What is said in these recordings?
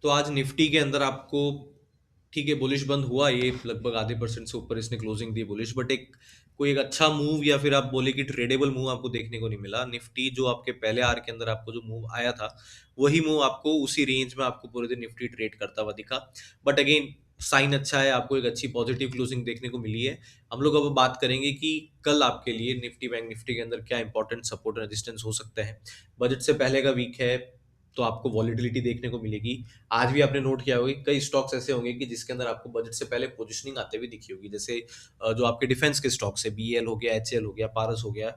तो आज निफ्टी के अंदर आपको ठीक है बुलिश बंद हुआ, ये लगभग आधे परसेंट से ऊपर इसने क्लोजिंग दी बुलिश, बट कोई एक अच्छा मूव या फिर आप बोले कि ट्रेडेबल मूव आपको देखने को नहीं मिला। निफ्टी जो आपके पहले आर के अंदर आपको जो मूव आया था, वही मूव आपको उसी रेंज में आपको पूरे दिन निफ्टी ट्रेड करता हुआ दिखा। बट अगेन साइन अच्छा है, आपको एक अच्छी पॉजिटिव क्लोजिंग देखने को मिली है। हम लोग अब बात करेंगे कि कल आपके लिए निफ्टी बैंक निफ्टी के अंदर क्या इंपॉर्टेंट सपोर्ट रेजिस्टेंस हो सकते हैं। बजट से पहले का वीक है, तो आपको वॉलिटिलिटी देखने को मिलेगी। आज भी आपने नोट किया होगा कि कई स्टॉक्स ऐसे होंगे कि जिसके अंदर आपको बजट से पहले पोजीशनिंग आते हुए दिखी होगी, जैसे जो आपके डिफेंस के स्टॉक्स है, बीएल हो गया, एचएल हो गया, पारस हो गया।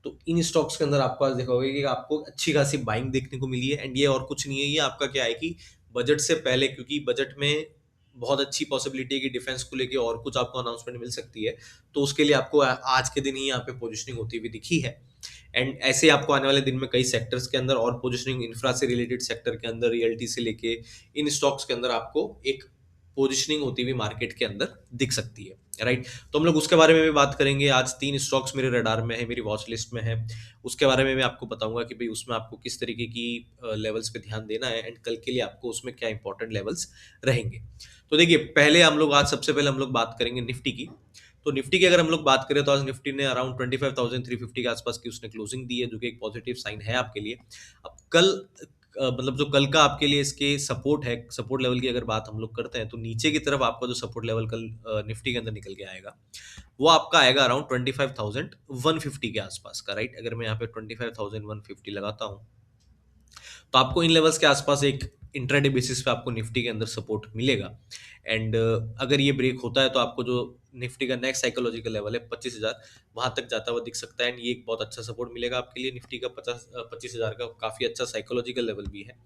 तो इन स्टॉक्स के अंदर आपको आज देखा होगा कि आपको अच्छी खासी बाइंग देखने को मिली है। एंड ये और कुछ नहीं है, ये आपका क्या है कि बजट से पहले, क्योंकि बजट में बहुत अच्छी पॉसिबिलिटी है कि डिफेंस को लेके और कुछ आपको अनाउंसमेंट मिल सकती है। तो उसके लिए आपको आज के दिन ही यहाँ पे पोजीशनिंग होती हुई दिखी है। एंड ऐसे आपको आने वाले दिन में कई सेक्टर्स के अंदर और पोजीशनिंग, इंफ्रा से रिलेटेड सेक्टर के अंदर, रियल्टी से लेके इन स्टॉक्स के अंदर आपको एक पोजीशनिंग होती हुई मार्केट के अंदर दिख सकती है, राइट। तो हम लोग उसके बारे में भी बात करेंगे। आज 3 स्टॉक्स मेरे रडार में है, मेरी वॉच लिस्ट में है। उसके बारे में मैं आपको बताऊंगा कि भाई उसमें आपको किस तरीके की लेवल्स पे ध्यान देना है, एंड कल के लिए आपको उसमें क्या इंपॉर्टेंट लेवल्स रहेंगे। तो देखिए, पहले हम लोग आज सबसे पहले हम लोग बात करेंगे निफ्टी की। तो निफ्टी की अगर हम लोग बात करें, तो आज निफ्टी ने अराउंड 25,350 के आसपास की उसने क्लोजिंग दी है, जो कि एक पॉजिटिव साइन है आपके लिए। अब कल मतलब जो कल का आपके लिए इसके सपोर्ट है, सपोर्ट लेवल की अगर बात हम लोग करते हैं, तो नीचे की तरफ आपका जो सपोर्ट लेवल कल निफ्टी के अंदर निकल के आएगा, वो आपका आएगा अराउंड 25,150 के आसपास का, राइट। अगर मैं यहाँ पे 25,150 लगाता हूँ, तो आपको इन लेवल्स के आसपास एक इंट्राडे बेसिस पे आपको निफ्टी के अंदर सपोर्ट मिलेगा। एंड अगर ये ब्रेक होता है, तो आपको जो निफ्टी का नेक्स्ट साइकोलॉजिकल लेवल है 25,000, वहां तक जाता हुआ दिख सकता है। एंड ये एक बहुत अच्छा सपोर्ट मिलेगा आपके लिए। निफ्टी का 25,000 का काफी अच्छा साइकोलॉजिकल लेवल भी है।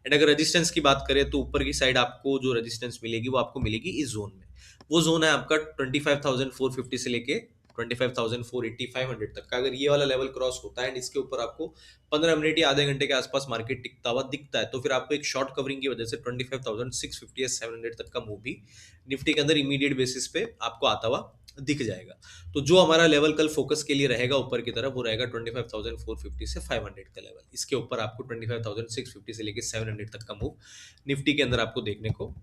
एंड अगर रेजिस्टेंस की बात करें, तो ऊपर की साइड आपको जो रेजिस्टेंस मिलेगी, वो आपको मिलेगी इस जोन में। वो जोन है आपका 25,450 से लेके 25,480 500 तक का। अगर ये वाला लेवल क्रॉस होता है एंड इसके ऊपर आपको 15 मिनट या आधे घंटे के आसपास मार्केट टिकता हुआ दिखता है, तो फिर आपको एक शॉर्ट कवरिंग की वजह से 25,650 या 700 तक का मूव भी निफ्टी के अंदर इमीडिएट बेसिस पे आपको आता हुआ दिख जाएगा। तो जो हमारा लेवल कल फोकस के लिए रहेगा ऊपर की तरफ, वो रहेगा 25,450 से 500 का लेवल। इसके ऊपर आपको 25,650 से लेके 700 तक का मूव निफ्टी के अंदर आपको देखने को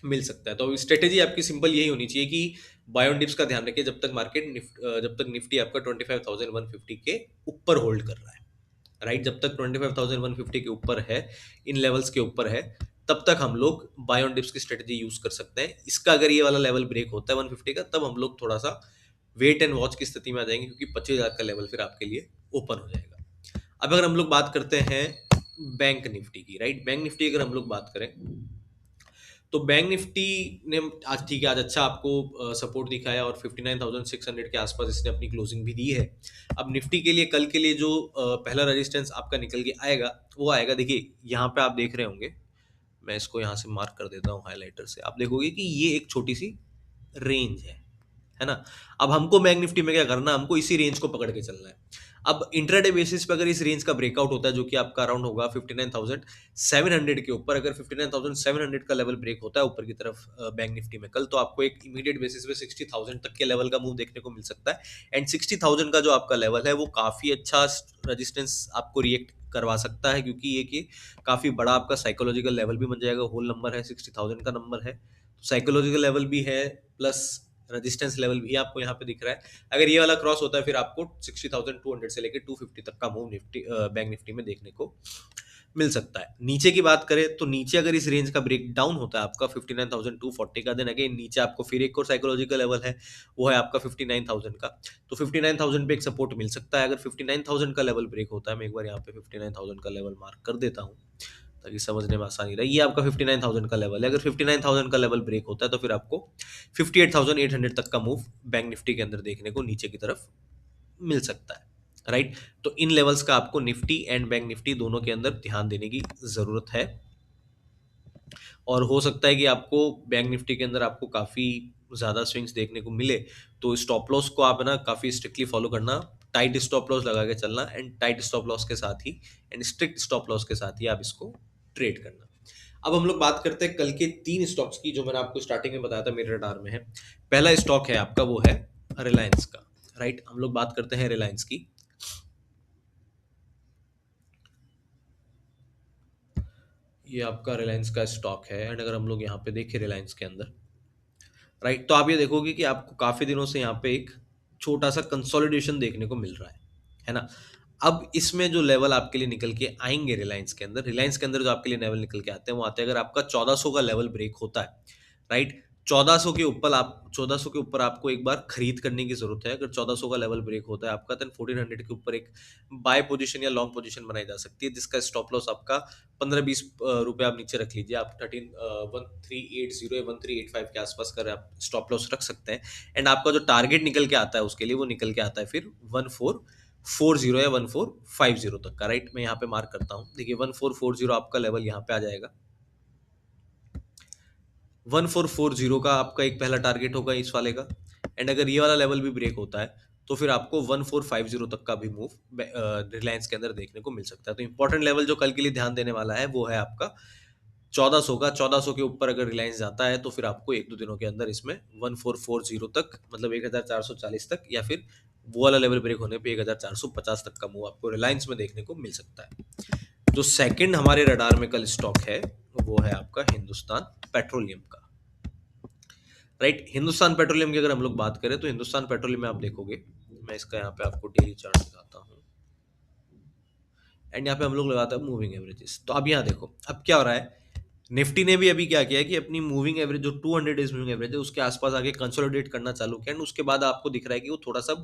मिल सकता है। तो स्ट्रेटेजी आपकी सिंपल यही होनी चाहिए कि बाय ऑन डिप्स का ध्यान रखिए, जब तक निफ्टी आपका 25,150 के ऊपर होल्ड कर रहा है, राइट। जब तक 25,150 के ऊपर है, इन लेवल्स के ऊपर है, तब तक हम लोग बाय ऑन डिप्स की स्ट्रेटेजी यूज कर सकते हैं। इसका अगर ये वाला लेवल ब्रेक होता है 150 का, तब हम लोग थोड़ा सा वेट एंड वॉच की स्थिति में आ जाएंगे, क्योंकि 25,000 का लेवल फिर आपके लिए ओपन हो जाएगा। अब अगर हम लोग बात करते हैं बैंक निफ्टी की, राइट, बैंक निफ्टी अगर हम लोग बात करें, तो बैंक निफ्टी ने आज ठीक है, आज अच्छा आपको सपोर्ट दिखाया और 59,600 के आसपास इसने अपनी क्लोजिंग भी दी है। अब निफ्टी के लिए कल के लिए जो पहला रेजिस्टेंस आपका निकल के आएगा, वो आएगा, देखिए यहाँ पे आप देख रहे होंगे, मैं इसको यहाँ से मार्क कर देता हूँ हाइलाइटर से। आप देखोगे कि ये एक छोटी सी रेंज है ना। अब हमको बैंक निफ्टी में क्या करना है, हमको इसी रेंज को पकड़ के चलना है। अब इंट्राडे बेसिस पे अगर इस रेंज का ब्रेकआउट होता है, जो कि आपका अराउंड होगा 59,700 के ऊपर, अगर 59,700 का लेवल ब्रेक होता है ऊपर की तरफ बैंक निफ्टी में कल, तो आपको एक इमीडिएट बेसिस पे 60,000 तक के लेवल का मूव देखने को मिल सकता है। एंड 60,000 का जो आपका लेवल है, वो काफी अच्छा रेजिस्टेंस आपको रिएक्ट करवा सकता है, क्योंकि ये कि काफी बड़ा आपका साइकोलॉजिकल लेवल भी बन जाएगा। होल नंबर है 60,000 का नंबर है, साइकोलॉजिकल लेवल भी है, प्लस रेजिस्टेंस लेवल भी आपको यहाँ पे दिख रहा है। अगर ये वाला क्रॉस होता है, फिर आपको 60,200 से लेकर 250 तक का मूव निफ्टी बैंक निफ्टी में देखने को मिल सकता है। नीचे की बात करें, तो नीचे अगर इस रेंज का ब्रेक डाउन होता है आपका 59,240 का, देन अगेन नीचे आपको फिर एक और साइकोलॉजिकल लेवल है, वो है आपका 59,000 का। तो 59,000 पे एक सपोर्ट मिल सकता है। अगर 59,000 का लेवल ब्रेक होता है, मैं एक बार यहाँ पे 59,000 का लेवल मार्क कर देता हूँ ताकि समझने में आसानी रहे। ये आपका 59,000 का लेवल है। अगर 59,000 का लेवल ब्रेक होता है, तो फिर आपको 58,800 तक का मूव बैंक निफ्टी के अंदर देखने को नीचे की तरफ मिल सकता है, राइट। तो इन लेवल्स का आपको निफ्टी एंड बैंक निफ्टी दोनों के अंदर ध्यान देने की जरूरत है। और हो सकता है कि आपको बैंक निफ्टी के अंदर आपको काफी ज्यादा स्विंग्स देखने को मिले, तो स्टॉप लॉस को आप ना काफी स्ट्रिक्टली फॉलो करना, टाइट स्टॉप लॉस लगा के चलना, एंड टाइट स्टॉप लॉस के साथ ही एंड स्ट्रिक्ट स्टॉप लॉस के साथ ही आप इसको ट्रेड करना। अब हम लोग बात करते हैं कल के 3 स्टॉक्स की, जो मैंने आपको स्टार्टिंग में बताया था मेरे रडार में है। पहला स्टॉक है आपका, वो है रिलायंस का, राइट। हम लोग बात करते हैं रिलायंस की। ये आपका रिलायंस का स्टॉक है एंड अगर हम लोग यहाँ पे देखें रिलायंस के अंदर, राइट, तो आप ये देखोगे कि आपको काफ़ी दिनों से यहाँ पे एक छोटा-सा कंसोलिडेशन देखने को मिल रहा है ना? अब इसमें जो लेवल आपके लिए निकल के आएँगे रिलायंस के अंदर जो आपके लिए लेवल निकल के आते हैं, वो आते हैं अगर आपका 1400 का लेवल ब्रेक होता है, राइट? 1400 के ऊपर आपको एक बार खरीद करने की ज़रूरत है। अगर 1400 का लेवल ब्रेक होता है आपका, देन 1400 के ऊपर एक बाय पोज़ीशन या लॉन्ग पोज़ीशन बनाई जा सकती है, जिसका स्टॉप लॉस आपका 15-20 रुपए आप नीचे रख लीजिए। आप 1380 या 1385 के आसपास का आप स्टॉप लॉस रख सकते हैं एंड आपका जो टारगेट निकल के आता है उसके लिए, वो निकल के आता है फिर 1440 या 1450 तक का, राइट? मैं यहाँ पे मार्क करता हूँ। देखिए 1440 आपका लेवल यहाँ पे आ जाएगा। 1440 का आपका एक पहला टारगेट होगा इस वाले का एंड अगर ये वाला लेवल भी ब्रेक होता है तो फिर आपको 1450 तक का भी मूव रिलायंस के अंदर देखने को मिल सकता है। तो इंपॉर्टेंट लेवल जो कल के लिए ध्यान देने वाला है वो है आपका 1400 का। 1400 के ऊपर अगर रिलायंस जाता है तो फिर आपको एक दो दिनों के अंदर इसमें 1440 तक, मतलब 1440 तक, या फिर वो वाला लेवल ब्रेक होने पे 1450 तक का मूव आपको रिलायंस में देखने को मिल सकता है। जो सेकंड हमारे रडार में कल स्टॉक है वो है आपका हिंदुस्तान पेट्रोलियम का, राइट? हिंदुस्तान पेट्रोलियम की अगर हम लोग बात करें तो हिंदुस्तान पेट्रोलियम में आप देखोगे, मैं इसका यहाँ पे आपको डेली चार्ट दिखाता हूँ एंड यहाँ पे हम लोग लगाते हैं मूविंग एवरेजेस। तो अब यहाँ देखो अब क्या हो रहा है, निफ्टी ने भी अभी क्या किया है कि अपनी मूविंग एवरेज जो 200 डेज मूविंग एवरेज है उसके आसपास आगे कंसोलिडेट करना चालू किया एंड उसके बाद आपको दिख रहा है कि वो थोड़ा सा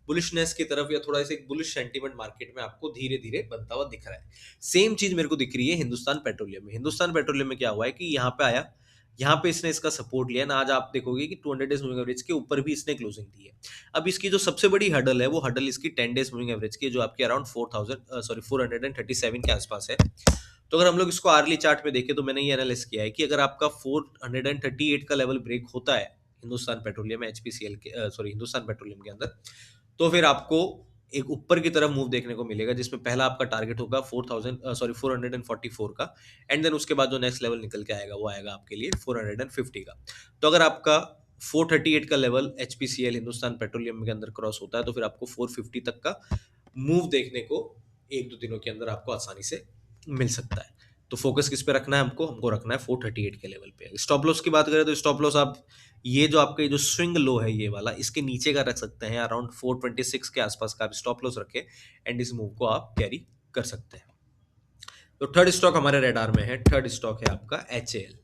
बुलिशनेस की तरफ या थोड़ा सा एक बुलिश सेंटीमेंट मार्केट में आपको धीरे धीरे बनता हुआ दिख रहा है। सेम चीज मेरे को दिख रही है हिंदुस्तान पेट्रोलियम में। हिंदुस्तान पेट्रोलियम में क्या हुआ है कि यहाँ पे आया, यहाँ पे इसने इसका सपोर्ट लिया ना, आज आप देखोगे कि 200 डेज मूविंग एवरेज के ऊपर भी इसने क्लोजिंग दी है। अब इसकी जो सबसे बड़ी हडल है वो हडल इसकी 10 डेज मूविंग एवरेज की, जो आपकी अराउंड 437 के आसपास है। तो अगर हम लोग इसको आर्ली चार्ट में देखें तो मैंने ये एनालाइज किया है कि अगर आपका 438 का लेवल ब्रेक होता है हिंदुस्तान पेट्रोलियम एचपीसीएल के हिंदुस्तान पेट्रोलियम के अंदर, तो फिर आपको एक ऊपर की तरफ मूव देखने को मिलेगा जिसमें पहला आपका टारगेट होगा 444 का एंड देन उसके बाद जो नेक्स्ट लेवल निकल के आएगा वो आएगा आपके लिए 450 का। तो अगर आपका 438 का लेवल एचपीसीएल हिंदुस्तान पेट्रोलियम के अंदर क्रॉस होता है तो फिर आपको 450 तक का मूव देखने को एक दो दिनों के अंदर आपको आसानी से मिल सकता है। तो फोकस किस पे रखना है हमको रखना है 438 के लेवल पे। स्टॉप लॉस की बात करें तो स्टॉप लॉस आप ये जो आपका जो स्विंग लो है ये वाला, इसके नीचे का रख सकते हैं, अराउंड 426 के आसपास का आप स्टॉप लॉस रखें एंड इस मूव को आप कैरी कर सकते हैं। तो थर्ड स्टॉक हमारे रेडार में है, थर्ड स्टॉक है आपका एचएएल,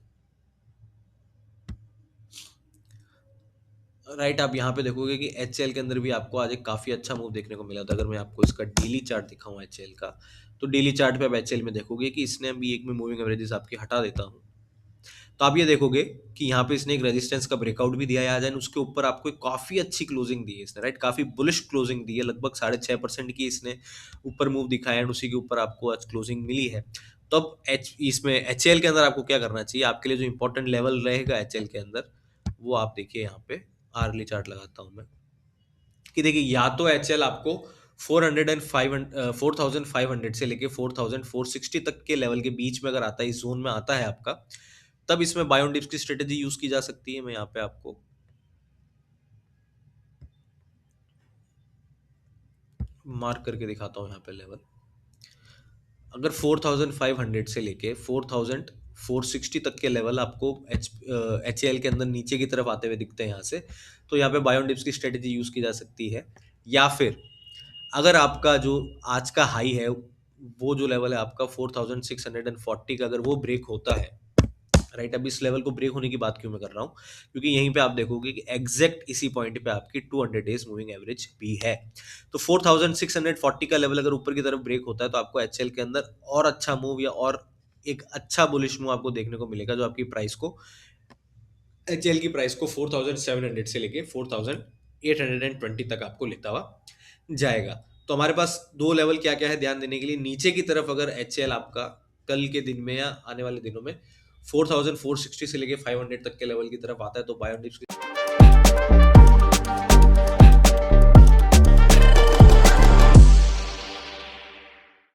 राइट? आप यहाँ पे देखोगे कि एचएएल के अंदर भी आपको आज एक काफी अच्छा मूव देखने को मिला था। अगर मैं आपको इसका डेली चार्ट दिखाऊं एचएएल का, तो डेली चार्ट पे आप एचएएल में देखोगे कि इसने अभी एक में मूविंग एवरेजेस आपकी हटा देता हूं, तो आप ये देखोगे कि यहाँ पे इसने एक रेजिस्टेंस का ब्रेकआउट भी दिया है आज एंड उसके ऊपर आपको एक काफी अच्छी क्लोजिंग दी है इसने, राइट? काफी बुलिश क्लोजिंग दी है, लगभग 6.5% की इसने ऊपर मूव दिखाया एंड उसी के ऊपर आपको आज क्लोजिंग मिली है। तो अब इसमें एचएएल के अंदर आपको क्या करना चाहिए, आपके लिए जो इंपॉर्टेंट लेवल रहेगा एचएएल के अंदर वो आप देखिए, यहाँ पे आर्ली चार्ट लगाता हूं मैं, कि देखिए या तो एचएल आपको 4500 से लेके 4460 तक के लेवल के बीच में अगर आता है, इस जोन में आता है आपका, तब इसमें बाय ऑन डिप्स की स्ट्रेटेजी यूज की जा सकती है। मैं यहाँ पे आपको मार्क करके दिखाता हूँ यहाँ पे लेवल। अगर 4500 से लेके 4460 तक के लेवल आपको एच एल के अंदर नीचे की तरफ आते हुए दिखते हैं यहाँ से, तो यहाँ पे बाय ऑन डिप्स की स्ट्रेटेजी यूज की जा सकती है। या फिर अगर आपका जो आज का हाई है वो जो लेवल है आपका 4640 का, अगर वो ब्रेक होता है, राइट? अब इस लेवल को ब्रेक होने की बात क्यों मैं कर रहा हूँ, क्योंकि यहीं पे आप देखोगे कि एग्जैक्ट इसी पॉइंट पे आपकी 200 डेज मूविंग एवरेज भी है। तो 4640 का लेवल अगर ऊपर की तरफ ब्रेक होता है तो आपको एचएल के अंदर और अच्छा मूव या और एक अच्छा बुलिश मूव आपको देखने को मिलेगा, जो आपकी प्राइस को, एचएल की प्राइस को 4700 से लेके 4820 तक आपको लेता हुआ जाएगा। तो हमारे पास दो लेवल क्या क्या है ध्यान देने के लिए, नीचे की तरफ अगर एचएल आपका कल के दिन में या आने वाले दिनों में 4460 से लेके 500 तक के लेवल की तरफ आता है तो बाय ऑन डिप्स